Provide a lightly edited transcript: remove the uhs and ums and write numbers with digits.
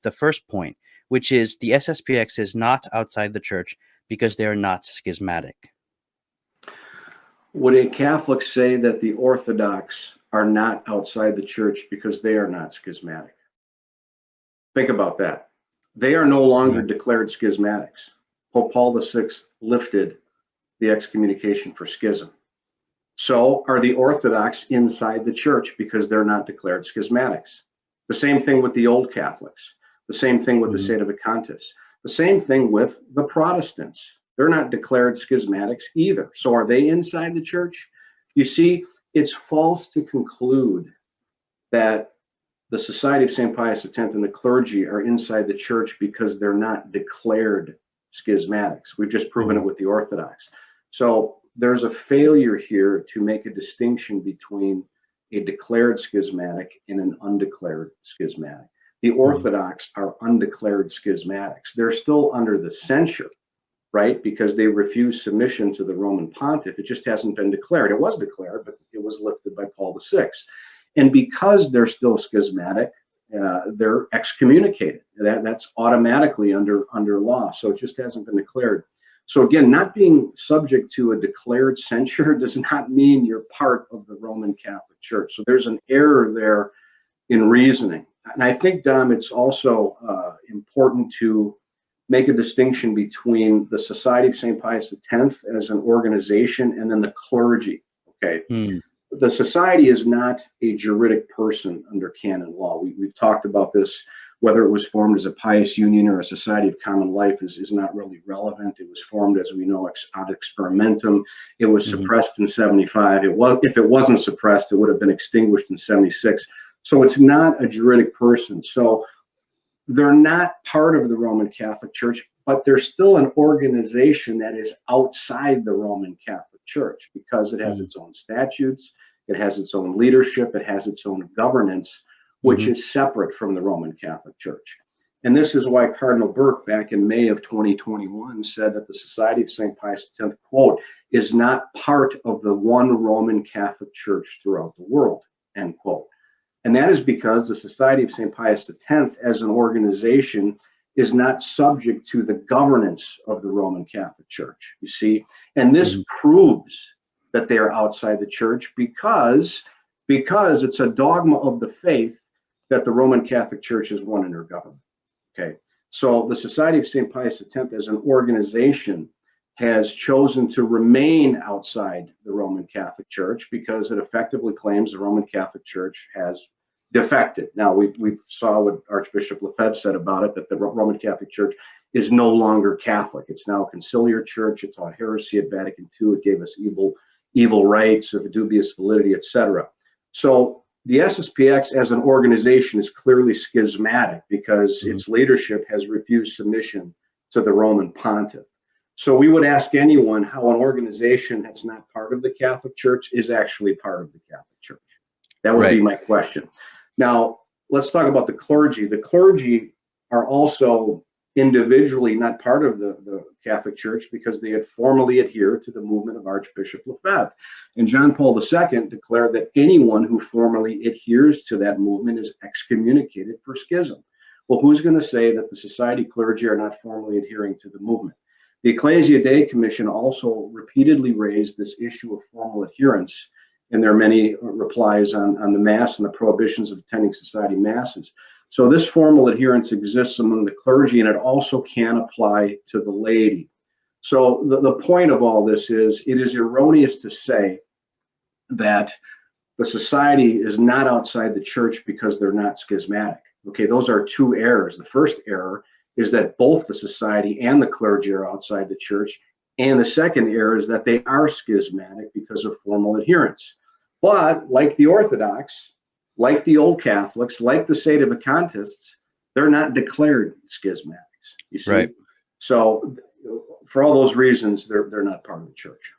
the first point, which is the SSPX is not outside the church because they are not schismatic. Would a Catholic say that the Orthodox are not outside the church because they are not schismatic? Think about that. They are no longer declared schismatics. Pope Paul VI lifted the excommunication for schism. So are the Orthodox inside the church because they're not declared schismatics? The same thing with the Old Catholics. The same thing with the Sedevacantists. The same thing with the Protestants. They're not declared schismatics either. So are they inside the church? You see, it's false to conclude that the Society of St. Pius X and the clergy are inside the church because they're not declared schismatics. We've just proven it with the Orthodox. So there's a failure here to make a distinction between a declared schismatic and an undeclared schismatic. The Orthodox are undeclared schismatics. They're still under the censure, right? Because they refuse submission to the Roman pontiff. It just hasn't been declared. It was declared, but it was lifted by Paul VI. And because they're still schismatic, they're excommunicated. That's automatically under law. So it just hasn't been declared. So again, not being subject to a declared censure does not mean you're part of the Roman Catholic Church. So there's an error there in reasoning. And I think, Dom, it's also important to make a distinction between the Society of St. Pius X as an organization and then the clergy, okay? The society is not a juridic person under canon law. We've talked about this, whether it was formed as a pious union or a society of common life is not really relevant. It was formed, as we know, ad experimentum. It was suppressed in 75. If it wasn't suppressed, it would have been extinguished in 76. So it's not a juridic person. So they're not part of the Roman Catholic Church, but they're still an organization that is outside the Roman Catholic Church because it has its own statutes, it has its own leadership, it has its own governance, which is separate from the Roman Catholic Church. And this is why Cardinal Burke, back in May of 2021, said that the Society of St. Pius X, quote, is not part of the one Roman Catholic Church throughout the world, end quote. And that is because the Society of St. Pius X as an organization is not subject to the governance of the Roman Catholic Church, you see. And this proves that they are outside the church because it's a dogma of the faith that the Roman Catholic Church is one in her government, okay? So the Society of St. Pius X as an organization has chosen to remain outside the Roman Catholic Church because it effectively claims the Roman Catholic Church has defected. Now, we saw what Archbishop Lefebvre said about it, that the Roman Catholic Church is no longer Catholic. It's now a conciliar church. It taught heresy at Vatican II. It gave us evil rites of dubious validity, etc. So the SSPX as an organization is clearly schismatic because its leadership has refused submission to the Roman pontiff. So we would ask anyone how an organization that's not part of the Catholic Church is actually part of the Catholic Church. That would be my question. Now, let's talk about the clergy. The clergy are also individually not part of the Catholic Church because they had formally adhered to the movement of Archbishop Lefebvre. And John Paul II declared that anyone who formally adheres to that movement is excommunicated for schism. Well, who's going to say that the society clergy are not formally adhering to the movement? The Ecclesia Dei Commission also repeatedly raised this issue of formal adherence in their many replies on the Mass and the prohibitions of attending society masses. So this formal adherence exists among the clergy, and it also can apply to the laity. So the point of all this is, it is erroneous to say that the society is not outside the church because they're not schismatic. Okay, those are two errors. The first error is that both the society and the clergy are outside the church. And the second error is that they are schismatic because of formal adherence. But like the Orthodox, like the Old Catholics, like the Sedevacantists, they're not declared schismatics, you see. Right. So for all those reasons, they're not part of the church.